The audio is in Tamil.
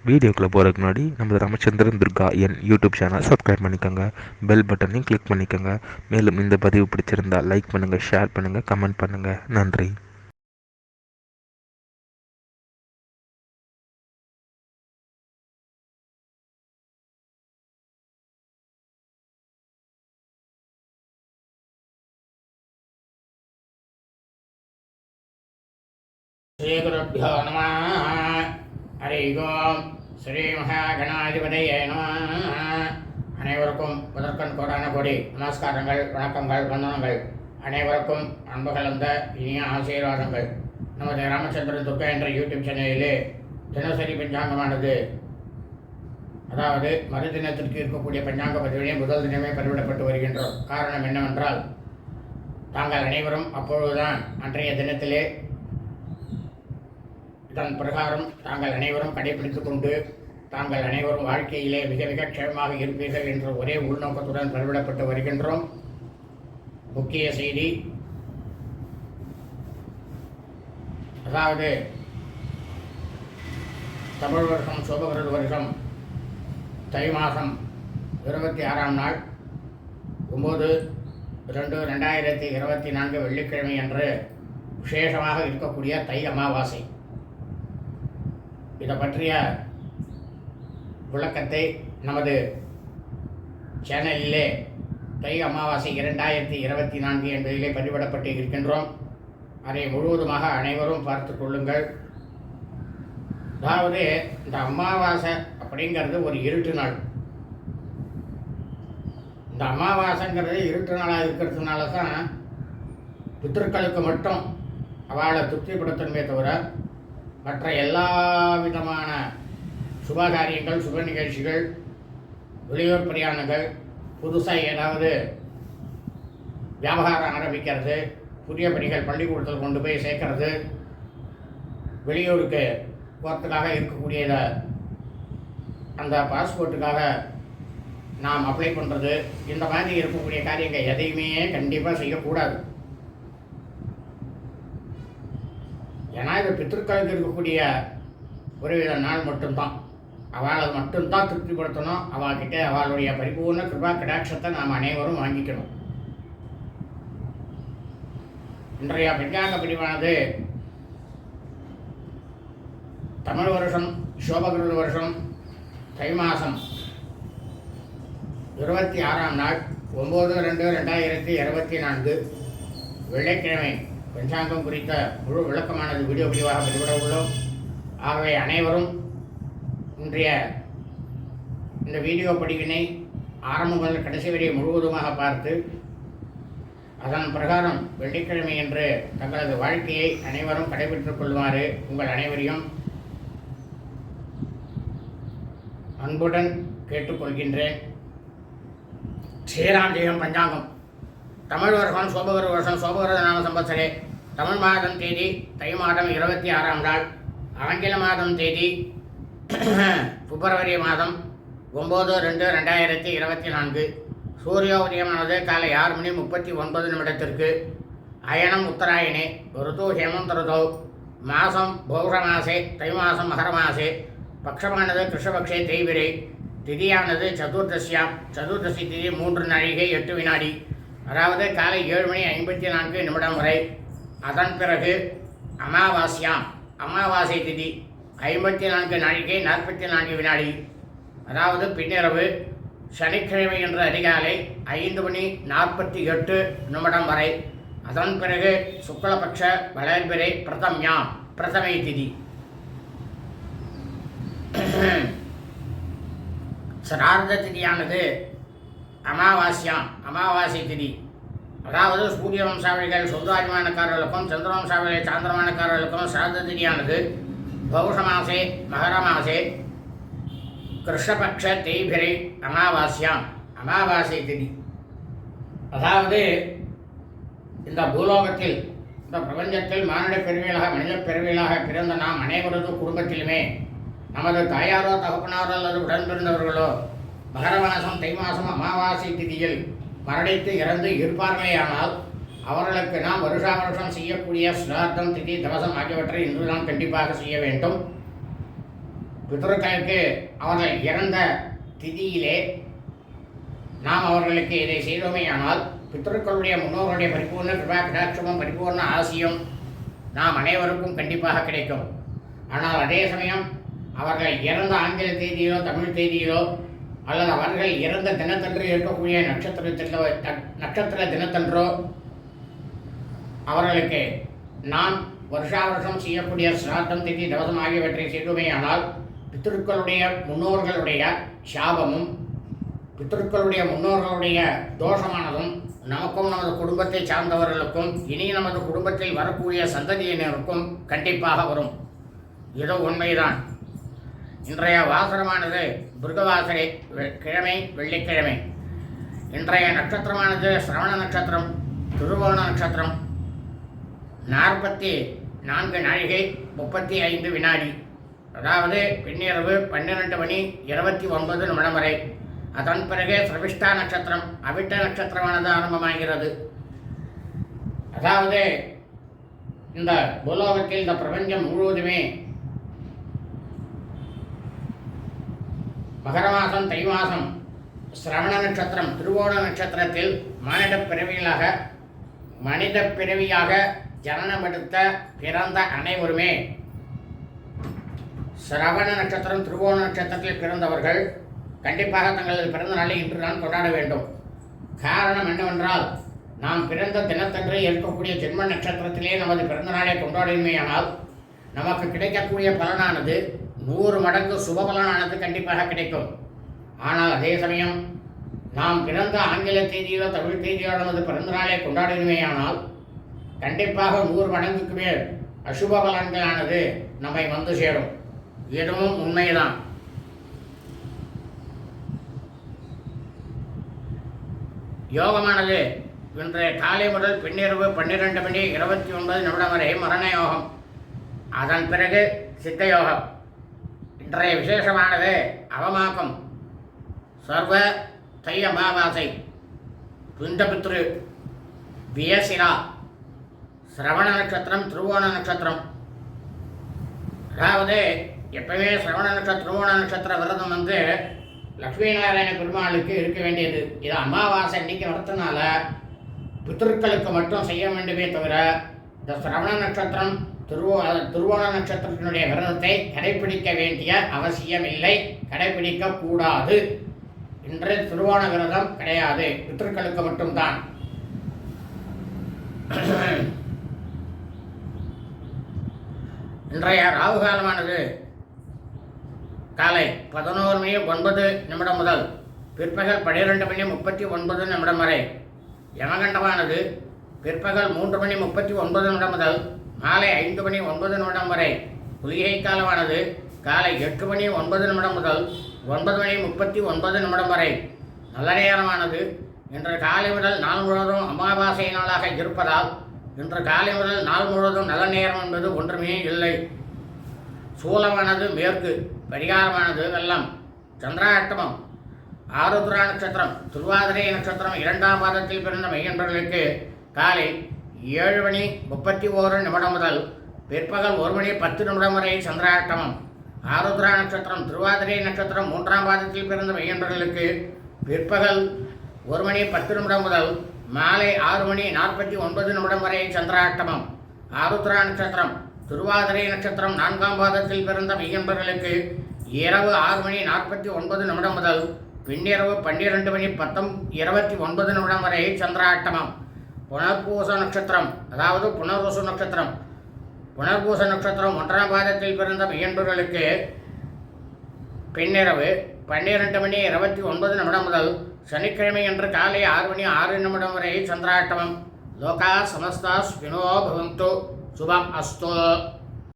வீடியோக்குள்ளே போகிறதுக்கு முன்னாடி நம்ம ராமச்சந்திரன் துர்கா என் யூடியூப் சேனல் சப்ஸ்கிரைப் பண்ணிக்கோங்க, பெல் பட்டனையும் கிளிக் பண்ணிக்கோங்க. மேலும் இந்த பதிவு பிடிச்சிருந்தால் லைக் பண்ணுங்கள், ஷேர் பண்ணுங்கள், கமெண்ட் பண்ணுங்கள். நன்றி. ஸ்ரீகுருப்போ நம. ஹரி ஓம். ஸ்ரீ மகாகணாதிபதியே நம. அனைவருக்கும் முதற்கண் கோடான கோடி நமஸ்காரங்கள், வணக்கங்கள், வந்தனங்கள். அனைவருக்கும் அன்பு கலந்த இனிய ஆசீர்வாதங்கள். நமது ராமச்சந்திரன் துர்கா என்ற யூடியூப் சேனலிலே தினசரி பஞ்சாங்கமானது, அதாவது மறுதினத்திற்கு இருக்கக்கூடிய பஞ்சாங்க பதிவினை முதல் தினமே பதிவிடப்பட்டு வருகின்றோம். காரணம் என்னவென்றால், தாங்கள் அனைவரும் அப்பொழுதுதான் அன்றைய தினத்திலே இதன் பிரகாரம் தாங்கள் அனைவரும் கடைபிடித்துக் கொண்டு தாங்கள் அனைவரும் வாழ்க்கையிலே மிக மிக க்ஷேமமாக இருப்பீர்கள் என்ற ஒரே உள்நோக்கத்துடன் பதிவிடப்பட்டு வருகின்றோம். முக்கிய செய்தி, அதாவது தமிழ் வருஷம் சோபகிருத வருஷம் தை மாதம் 26ஆம் நாள் 9/2/2024 வெள்ளிக்கிழமை அன்று விசேஷமாக இருக்கக்கூடிய தை அமாவாசை. இதை பற்றிய விளக்கத்தை நமது சேனலிலே தை அமாவாசை 2024 என்பதிலே பதிவிடப்பட்டு இருக்கின்றோம். அதை முழுவதுமாக அனைவரும் பார்த்து கொள்ளுங்கள். அதாவது இந்த அமாவாசை அப்படிங்கிறது ஒரு இருட்டு நாள். இந்த அமாவாசைங்கிறது இருட்டு நாளாக இருக்கிறதுனால தான் பித்திருக்களுக்கு மட்டும் அவளை திருப்திப்படுத்தணுமே தவிர மற்ற எல்லா விதமான சுபகாரியங்கள், சுப நிகழ்ச்சிகள், வெளியூர் பிரயாணங்கள், புதுசாக ஏதாவது வியாபாரம் ஆரம்பிக்கிறது, புதிய பணிகள் பள்ளிக்கூடத்தில் கொண்டு போய் சேர்க்கறது, வெளியூருக்கு போகிறதுக்காக இருக்கக்கூடிய அந்த பாஸ்போர்ட்டுக்காக நாம் அப்ளை பண்ணுறது, இந்த மாதிரி இருக்கக்கூடிய காரியங்கள் எதையுமே கண்டிப்பாக செய்யக்கூடாது. ஏன்னா இது பித்திருக்களுக்கு இருக்கக்கூடிய ஒரு வித நாள் மட்டும்தான். அவளை மட்டும்தான் திருப்திப்படுத்தணும். அவள்கிட்ட அவளுடைய பரிபூர்ண கிருபா கடாட்சத்தை நாம் அனைவரும் வாங்கிக்கணும். இன்றைய பஞ்சாங்க பிரிவானது தமிழ் வருஷம் சோபகிருத வருஷம் தை மாதம் 26ஆம் நாள் 9/2/2024 வெள்ளிக்கிழமை பஞ்சாங்கம் குறித்த முழு விளக்கமானது வீடியோ பதிவாக பதிவிட உள்ளோம். ஆகவே அனைவரும் இன்றைய இந்த வீடியோ பதிவினை ஆரம்பம் முதல் கடைசி வரை முழுவதுமாக பார்த்து அதன் பிரகாரம் வெள்ளிக்கிழமை என்று தங்களது வாழ்க்கையை அனைவரும் கடைபிடித்துக் கொள்ளுமாறு உங்கள் அனைவரையும் அன்புடன் கேட்டுக்கொள்கின்றேன். ஸ்ரீராம் ஜெயம் பஞ்சாங்கம். தமிழ் வருஷம் சோபகிருத வருஷம் சோபகிருத நாம சம்பத்சரே தமிழ் மாதம் தேதி தை மாதம் 26ஆம் நாள், ஆங்கில மாதம் தேதி பிப்ரவரி மாதம் 9/2/2024. சூரிய உதயமானது காலை 6:39 அயனம் உத்தராயணே, ருது ஹேமந்த ருதோ, மாதம் பௌஷ மாசே, தை மாதம் மகர மாசே, பக்ஷமானது கிருஷ்ணபக்ஷே தேய்பிரை, திதியானது சதுர்தசி திதி 3 நாழிகை 8 வினாடி, அதாவது காலை 7:54 வரை. அதன் பிறகு அமாவாசை திதி 54 நாழிகை 44 வினாடி, அதாவது பின்னிரவு. சனிக்கிழமை என்ற அதிகாலை 5:48 வரை. அதன் பிறகு சுக்லபக்ஷ வளர்பிறை பிரதமை திதி. சிரார்த்த திதியானது அமாவாசை திதி, அதாவது சூரிய வம்சாவளிகள் சொந்தாதிமானக்காரர்களுக்கும் சந்திர வம்சாவளிகள் சாந்திரமானக்காரர்களுக்கும் சிரார்த்த திதியானது பௌஷ மாசே மகர மாசே கிருஷ்ணபக்ஷ தேய்பிரை அமாவாசை திதி. அதாவது இந்த பூலோகத்தில், இந்த பிரபஞ்சத்தில் மனித பிறவியலாக பிறந்த நாம் அனைவரது குடும்பத்திலுமே நமது தாயாரோ தகப்பனாரோ அல்லது உடன்பிறந்தவர்களோ மகர மாதம் தை மாதம் அமாவாசை திதியில் மரணித்து இறந்து இருப்பார்களேயானால் அவர்களுக்கு நாம் வருஷா வருஷம் செய்ய செய்யக்கூடிய ஸ்ரார்த்தம் திதி தவசம் ஆகியவற்றை இன்று நாம் கண்டிப்பாக செய்ய வேண்டும். பிதர்களுக்கு அவர்கள் இறந்த திதியிலே நாம் அவர்களுக்கு இதை செய்தோமேயானால் பித்தர்களுடைய முன்னோர்களுடைய பரிபூர்ண கிருபா கடாட்சமும் பரிபூர்ண ஆசியும் நாம் அனைவருக்கும் கண்டிப்பாக கிடைக்கும். ஆனால் அதே சமயம் அவர்கள் இறந்த ஆங்கில தேதியிலோ தமிழ் தேதியிலோ அல்லது அவர்கள் இறந்த தினத்தன்று இருக்கக்கூடிய நட்சத்திர தினத்தன்றோ அவர்களுக்கு நாம் வருஷா வருஷம் செய்யக்கூடிய சிராத்தம் திதி தவசம் ஆகியவற்றை செய்தோமேயானால் பித்திருக்களுடைய முன்னோர்களுடைய சாபமும் பித்திருக்களுடைய முன்னோர்களுடைய தோஷமானதும் நமக்கும் நமது குடும்பத்தை சார்ந்தவர்களுக்கும் இனி நமது குடும்பத்தில் வரக்கூடிய சந்ததியினருக்கும் கண்டிப்பாக வரும். இது உண்மைதான். இன்றைய வாசனமானது புருகவாசரை கிழமை வெள்ளிக்கிழமை. இன்றைய நட்சத்திரமானது சிரவண நட்சத்திரம், திருவோண நட்சத்திரம். 44 நாழிகை 35 வினாடி, அதாவது பின்னிரவு 12:29 வரை. அதன் பிறகு சிரவிஷ்டா நட்சத்திரம், அவிட்ட நட்சத்திரமானது ஆரம்பமாகிறது. அதாவது இந்த பூலோகத்தில் இந்த பிரபஞ்சம் முழுவதுமே மகர மாதம் தை மாதம் சிரவண நட்சத்திரம் திருவோண நட்சத்திரத்தில் மனித பிறவியாக ஜனனமெடுத்த பிறந்த அனைவருமே சிரவண நட்சத்திரம் திருவோண நட்சத்திரத்தில் பிறந்தவர்கள் கண்டிப்பாக தங்களது பிறந்த நாளை இன்று நான் கொண்டாட வேண்டும். காரணம் என்னவென்றால், நாம் பிறந்த தினத்தன்று இருக்கக்கூடிய ஜென்ம நட்சத்திரத்திலே நமது பிறந்த நாளை கொண்டாடுமையானால் நமக்கு கிடைக்கக்கூடிய பலனானது 100 மடங்கு சுப பலனானது கண்டிப்பாக கிடைக்கும். ஆனால் அதே சமயம் நாம் பிறந்த ஆங்கில தேதியிலோ தமிழ் தேதியோ நமது பிறந்த நாளை கொண்டாடுமையானால் கண்டிப்பாக 100 மடங்குக்கு மேல் அசுப பலன்களானது நம்மை வந்து சேரும். இதுவும் உண்மைதான். யோகமானது இன்றைய காலை முதல் பின்னிரவு 12:29 வரை மரண யோகம், அதன் பிறகு சித்த யோகம். இன்றைய விசேஷமானது அவமாக்கம், சர்வ தை அமாவாசை, துந்தபித்ரு, வியசிரா, சிரவண நட்சத்திரம், திருவோண நட்சத்திரம். அதாவது எப்பவுமே சிரவண நட்சத்திரம் திருவோண நட்சத்திர விரதம் வந்து லக்ஷ்மி நாராயண பெருமாளுக்கு இருக்க வேண்டியது. இது அமாவாசை அன்னைக்கு வரத்தினால பித்திருக்களுக்கு மட்டும் செய்ய வேண்டுமே தவிர இந்த சிரவண நட்சத்திரம் திருவோண நட்சத்திரத்தினுடைய விரதத்தை கடைபிடிக்க வேண்டிய அவசியமில்லை, கடைபிடிக்க கூடாது. இன்று திருவோண விரதம் கிடையாது, பித்திருக்களுக்கு மட்டும்தான். இன்றைய ராகு காலமானது காலை 11:09 முதல் பிற்பகல் 12:39 வரை. யமகண்டமானது பிற்பகல் 3:39 முதல் மாலை 5:09 வரை. குளிகை காலமானது காலை 8:09 முதல் 9:39 வரை. நல்ல நேரமானது இன்று காலை முதல் நாள் முழுவதும் அமாவாசை நாளாக இருப்பதால் இன்று காலை முதல் நாள் முழுவதும் நல்ல நேரம் என்பது ஒன்றுமே இல்லை. சூலமானது மேற்கு, பரிகாரமானது வெள்ளம். சந்திராஷ்டமம், ஆருத்ரா நட்சத்திரம், திருவாதிரை நட்சத்திரம் 2ஆம் பாதத்தில் பிறந்த மையன்பர்களுக்கு காலை 7:31 முதல் பிற்பகல் 1:10 வரை சந்திராஷ்டமம். ஆருத்ரா நட்சத்திரம், திருவாதிரை நட்சத்திரம் 3ஆம் பாதத்தில் பிறந்த மையன்பர்களுக்கு பிற்பகல் 1:10 முதல் மாலை 6:49 வரை சந்திராஷ்டமம். ஆருத்ரா நட்சத்திரம், திருவாதிரை நட்சத்திரம் 4ஆம் பாதத்தில் பிறந்த மெய்யன்பர்களுக்கு இரவு 6:49 முதல் பின்னிரவு 12:29 வரை சந்திராஷ்டமம். புனர்பூச நட்சத்திரம், அதாவது புனர்வசு நட்சத்திரம். புனர்பூச நட்சத்திரம் 1ஆம் பாதத்தில் பிறந்த மெய்யன்பர்களுக்கு பின்னிரவு 12:29 முதல் சனிக்கிழமை அன்று காலை 6:06 வரை சந்திராஷ்டமம். லோகா சமஸ்தா ஸ்வினோ பவந்து. சுபம் அஸ்து.